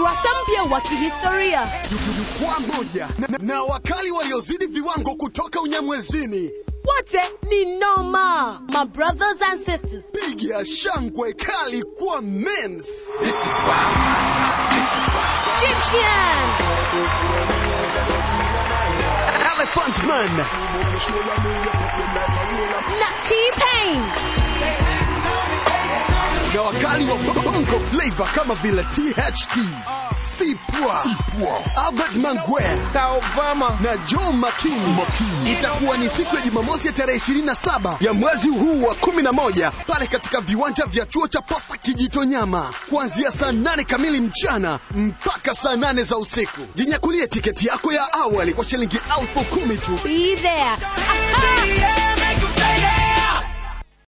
ukurasa mpya wa kihistoria. Jukwaa moja na wakali waliozidi viwango kutoka unyamwezini. Wote ni noma, my brothers and sisters. Piga shangwe kali kwa memes. This is wild. This is wild. Egyptian. Elephant Man. Na T-Pain. Na wakali wa bongo flavor kama vile THT, Sipwa, Albert Mangwea, Obama na Joe Makini. Itakuwa ni siku ya Jumamosi ya tarehe 27 ya mwezi huu wa 11 pale katika viwanja vya chuo cha Posta Kijitonyama, kuanzia saa 8 kamili mchana mpaka saa 8 za usiku. Jinyakulie tiketi yako ya awali kwa shilingi 10,000 tu. Be there.